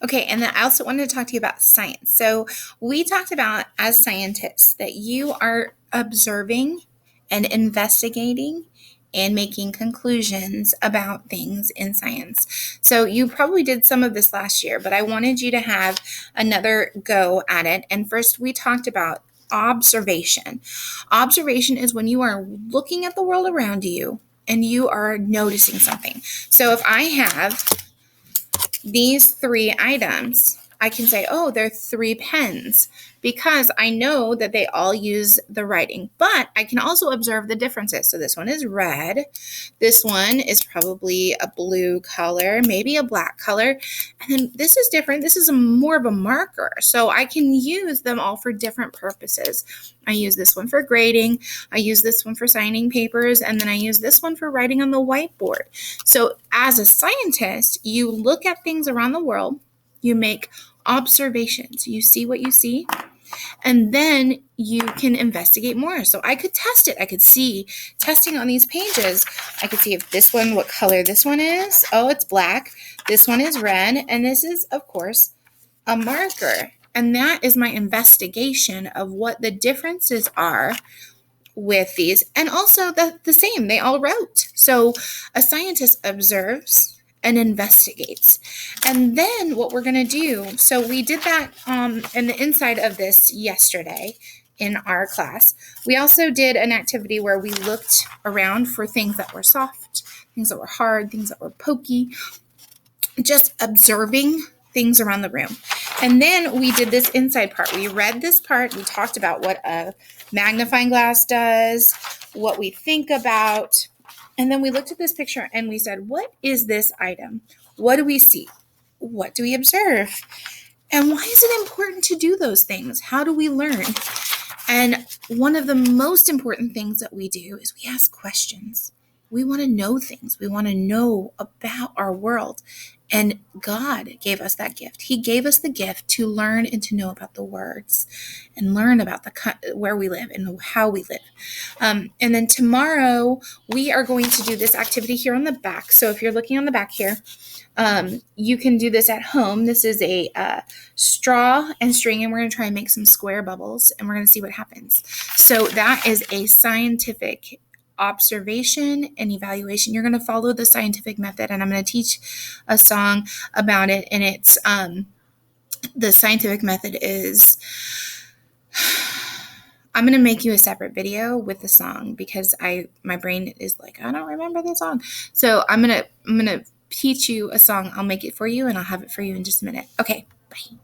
Okay, and then I also wanted to talk to you about science. So we talked about as scientists that you are observing and investigating and making conclusions about things in science. So you probably did some of this last year, but I wanted you to have another go at it. And first, we talked about observation. Observation is when you are looking at the world around you and you are noticing something. So if I have these three items, I can say, oh, they're 3 pens because I know that they all use the writing, but I can also observe the differences. So this one is red. This one is probably a blue color, maybe a black color. And then this is different. This is more of a marker. So I can use them all for different purposes. I use this one for grading. I use this one for signing papers. And then I use this one for writing on the whiteboard. So as a scientist, you look at things around the world, you make observations, you see what you see, and then you can investigate more. So I could test it. I could see testing on these pages. I could see if this one, what color this one is. Oh, it's black. This one is red. And this is, of course, a marker. And that is my investigation of what the differences are with these. And also the same, they all wrote. So a scientist observes and investigates. And then what we're going to do, so we did that in the inside of this yesterday in our class. We also did an activity where we looked around for things that were soft, things that were hard, things that were pokey, just observing things around the room. And then we did this inside part. We read this part. We talked about what a magnifying glass does, what we think about. And then we looked at this picture and we said, what is this item? What do we see? What do we observe? And why is it important to do those things? How do we learn? And one of the most important things that we do is we ask questions. We want to know things. We want to know about our world. And God gave us that gift. He gave us the gift to learn and to know about the words and learn about where we live and how we live. And then tomorrow we are going to do this activity here on the back. So if you're looking on the back here, you can do this at home. This is a straw and string, and we're going to try and make some square bubbles, and we're going to see what happens. So that is a scientific observation and evaluation. You're going to follow the scientific method, and I'm going to teach a song about it. And it's the scientific method is I'm going to make you a separate video with the song because my brain is like, I don't remember the song. So I'm going to teach you a song. I'll make it for you and I'll have it for you in just a minute. Okay, bye.